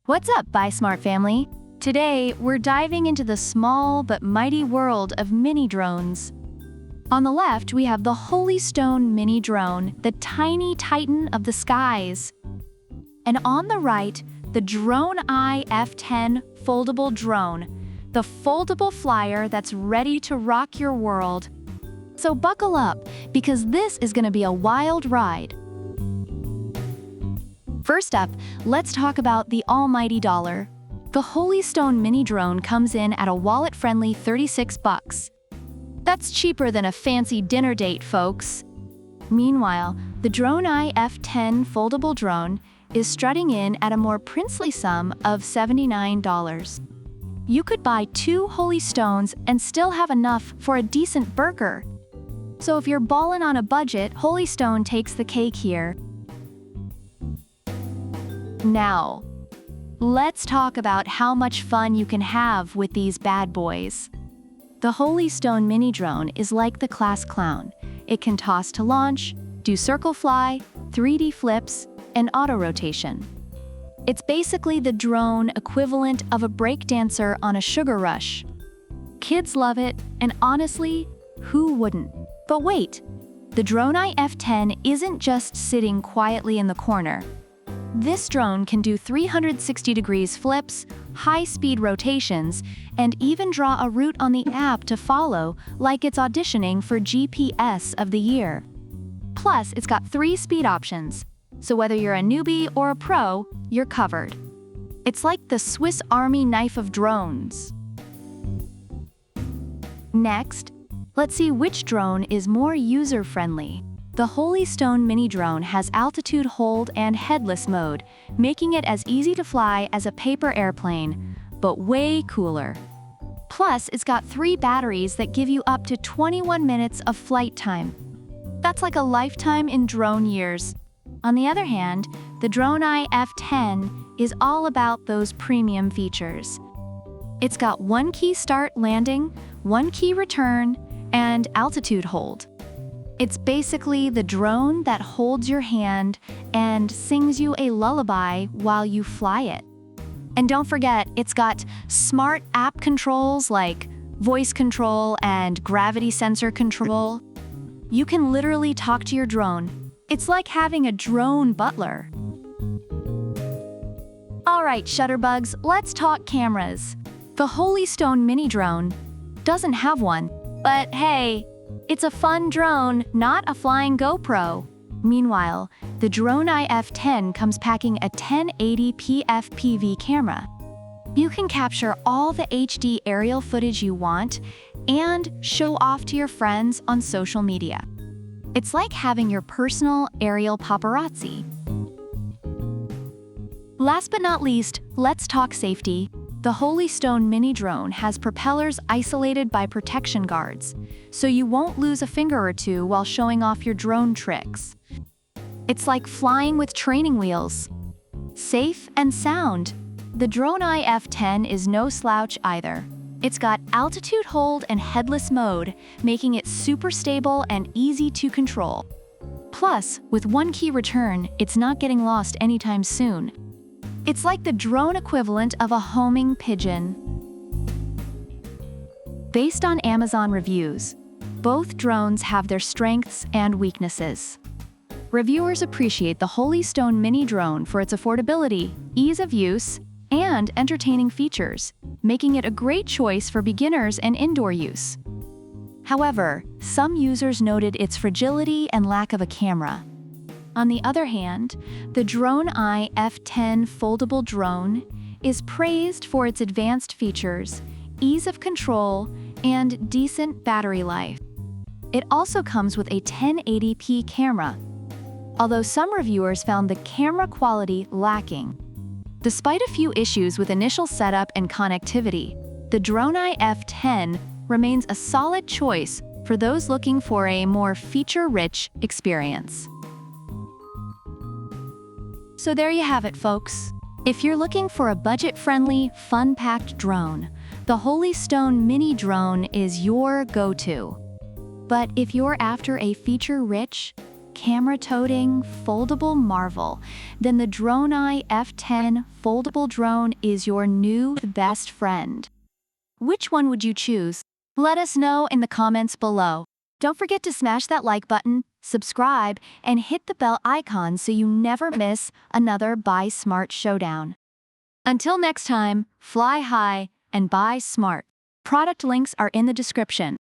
What's up, Buy Smart family? Today, we're diving into the small but mighty world of mini drones. On the left, we have the Holy Stone mini drone, the tiny titan of the skies. And on the right, the DRONEEYE F10 foldable drone, the foldable flyer that's ready to rock your world. So buckle up, because this is going to be a wild ride. First up, let's talk about the almighty dollar. The Holy Stone mini drone comes in at a wallet-friendly $36. That's cheaper than a fancy dinner date, folks. Meanwhile, the DRONEEYE F10 foldable drone is strutting in at a more princely sum of $79. You could buy 2 Holy Stones and still have enough for a decent burger. So if you're ballin' on a budget, Holy Stone takes the cake here. Now, let's talk about how much fun you can have with these bad boys. The Holy Stone mini drone is like the class clown. It can toss to launch, do circle fly, 3D flips, and auto rotation. It's basically the drone equivalent of a breakdancer on a sugar rush. Kids love it, and honestly, who wouldn't? But wait, the DRONEEYE F10 isn't just sitting quietly in the corner. This drone can do 360 degrees flips, high-speed rotations, and even draw a route on the app to follow, like it's auditioning for GPS of the year. Plus, it's got 3 speed options, so whether you're a newbie or a pro, you're covered. It's like the Swiss Army knife of drones. Next, let's see which drone is more user-friendly. The Holy Stone mini drone has altitude hold and headless mode, making it as easy to fly as a paper airplane, but way cooler. Plus, it's got 3 batteries that give you up to 21 minutes of flight time. That's like a lifetime in drone years. On the other hand, the DRONEEYE F10 is all about those premium features. It's got 1 key start landing, 1 key return, and altitude hold. It's basically the drone that holds your hand and sings you a lullaby while you fly it. And don't forget, it's got smart app controls like voice control and gravity sensor control. You can literally talk to your drone. It's like having a drone butler. All right, Shutterbugs, let's talk cameras. The Holy Stone mini drone doesn't have one, but hey, it's a fun drone, not a flying GoPro. Meanwhile, the DRONEEYE F10 comes packing a 1080p FPV camera. You can capture all the HD aerial footage you want and show off to your friends on social media. It's like having your personal aerial paparazzi. Last but not least, let's talk safety. The Holy Stone mini drone has propellers isolated by protection guards, so you won't lose a finger or two while showing off your drone tricks. It's like flying with training wheels. Safe and sound. The DRONEEYE F10 is no slouch either. It's got altitude hold and headless mode, making it super stable and easy to control. Plus, with 1 key return, it's not getting lost anytime soon. It's like the drone equivalent of a homing pigeon. Based on Amazon reviews, both drones have their strengths and weaknesses. Reviewers appreciate the Holy Stone mini drone for its affordability, ease of use, and entertaining features, making it a great choice for beginners and indoor use. However, some users noted its fragility and lack of a camera. On the other hand, the DRONEEYE F10 foldable drone is praised for its advanced features, ease of control, and decent battery life. It also comes with a 1080p camera, although some reviewers found the camera quality lacking. Despite a few issues with initial setup and connectivity, the DRONEEYE F10 remains a solid choice for those looking for a more feature-rich experience. So there you have it, folks. If you're looking for a budget-friendly, fun-packed drone, the Holy Stone mini drone is your go-to. But if you're after a feature-rich, camera-toting, foldable marvel, then the DRONEEYE F10 foldable drone is your new best friend. Which one would you choose? Let us know in the comments below. Don't forget to smash that like button, subscribe, and hit the bell icon so you never miss another Buy Smart showdown. Until next time, fly high and buy smart. Product links are in the description.